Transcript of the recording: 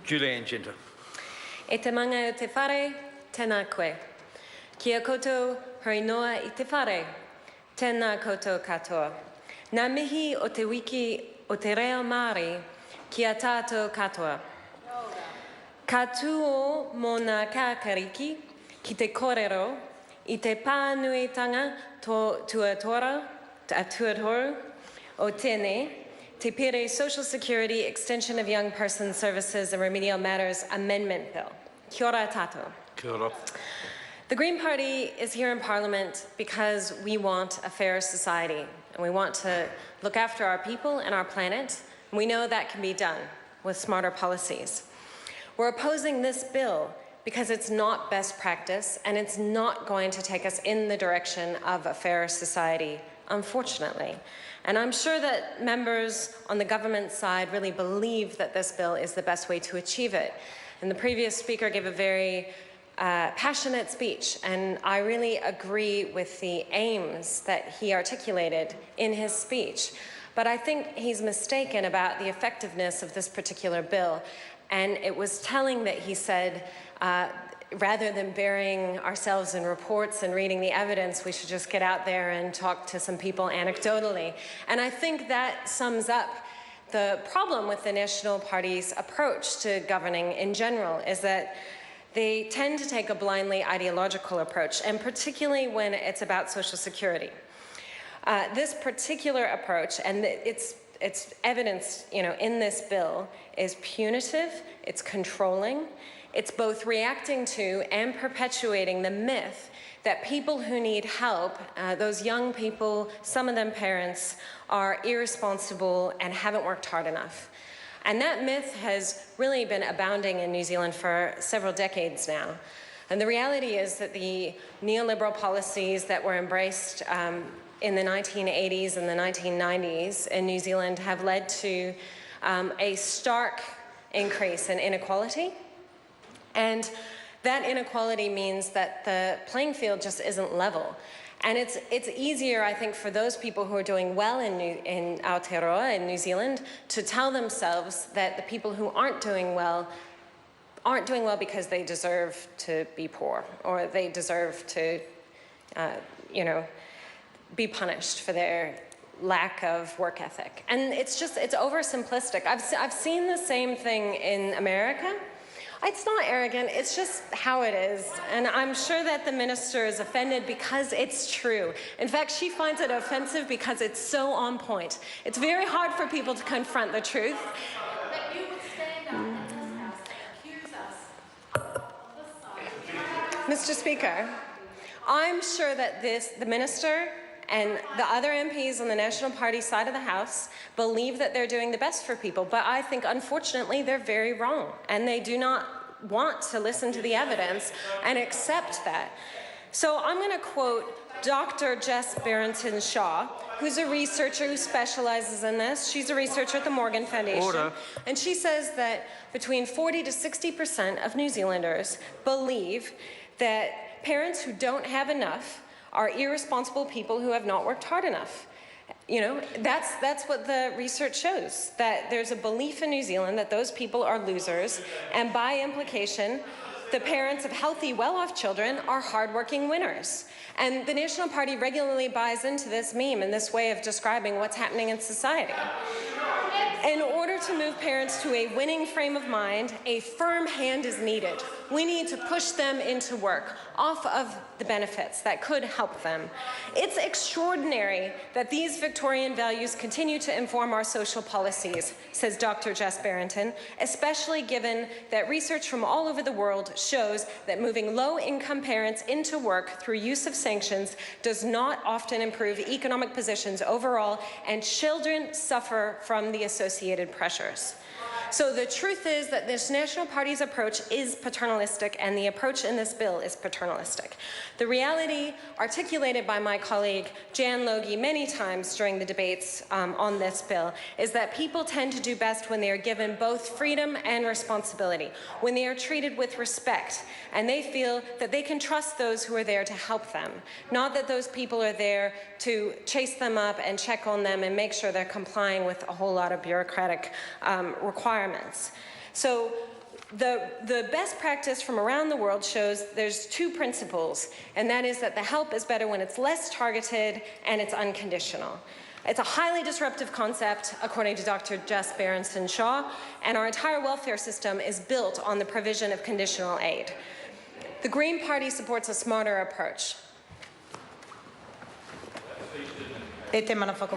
Julian Genter. E te manga o te whare, tēnā koe. Kia koutou huri noa I te whare, tēnā koutou katoa. Nā mihi o te wiki o te reo Māori, kia tātou katoa. Ka tūo mō ngā kākariki ki te kōrero I te pānuitanga tuatoru o tēnei, te pere Social Security Extension of Young Persons Services and Remedial Matters Amendment Bill. Kia ora tātou. Kia ora. The Green Party is here in Parliament because we want a fair society and we want to look after our people and our planet. And we know that can be done with smarter policies. We're opposing this bill because it's not best practice and it's not going to take us in the direction of a fair society, unfortunately. And I'm sure that members on the government side really believe that this bill is the best way to achieve it. And the previous speaker gave a very passionate speech, and I really agree with the aims that he articulated in his speech. But I think he's mistaken about the effectiveness of this particular bill. And it was telling that he said, rather than burying ourselves in reports and reading the evidence, we should just get out there and talk to some people anecdotally. And I think that sums up the problem with the National Party's approach to governing in general, is that they tend to take a blindly ideological approach, and particularly when it's about Social Security. This particular approach, and it's evidenced, in this bill, is punitive, it's controlling, it's both reacting to and perpetuating the myth that people who need help, those young people, some of them parents, are irresponsible and haven't worked hard enough. And that myth has really been abounding in New Zealand for several decades now. And the reality is that the neoliberal policies that were embraced in the 1980s and the 1990s in New Zealand have led to a stark increase in inequality. And that inequality means that the playing field just isn't level. And it's easier, I think, for those people who are doing well in Aotearoa, in New Zealand, to tell themselves that the people who aren't doing well because they deserve to be poor, or they deserve to, be punished for their lack of work ethic. And it's oversimplistic. I've seen the same thing in America. It's not arrogant, it's just how it is. And I'm sure that the minister is offended because it's true. In fact, she finds it offensive because it's so on point. It's very hard for people to confront the truth. But you would stand up in this house and accuse us on this side. Mr. Speaker, I'm sure that the minister and the other MPs on the National Party side of the House believe that they're doing the best for people, but I think, unfortunately, they're very wrong, and they do not want to listen to the evidence and accept that. So I'm going to quote Dr. Jess Barrington-Shaw, who's a researcher who specializes in this. She's a researcher at the Morgan Foundation. Order. And she says that between 40 to 60% of New Zealanders believe that parents who don't have enough are irresponsible people who have not worked hard enough. That's what the research shows, that there's a belief in New Zealand that those people are losers, and by implication, the parents of healthy, well-off children are hardworking winners. And the National Party regularly buys into this meme and this way of describing what's happening in society. In order to move parents to a winning frame of mind, a firm hand is needed. We need to push them into work, off of the benefits that could help them. It's extraordinary that these Victorian values continue to inform our social policies, says Dr. Jess Barrington, especially given that research from all over the world shows that moving low-income parents into work through use of sanctions does not often improve economic positions overall, and children suffer from the associated pressures. So the truth is that this National Party's approach is paternalistic, and the approach in this bill is paternalistic. The reality articulated by my colleague Jan Logie many times during the debates on this bill is that people tend to do best when they are given both freedom and responsibility, when they are treated with respect, and they feel that they can trust those who are there to help them, not that those people are there to chase them up and check on them and make sure they're complying with a whole lot of bureaucratic requirements. So the best practice from around the world shows there's two principles, and that is that the help is better when it's less targeted and it's unconditional. It's a highly disruptive concept, according to Dr. Jess Berenson-Shaw, and our entire welfare system is built on the provision of conditional aid. The Green Party supports a smarter approach. Det er man for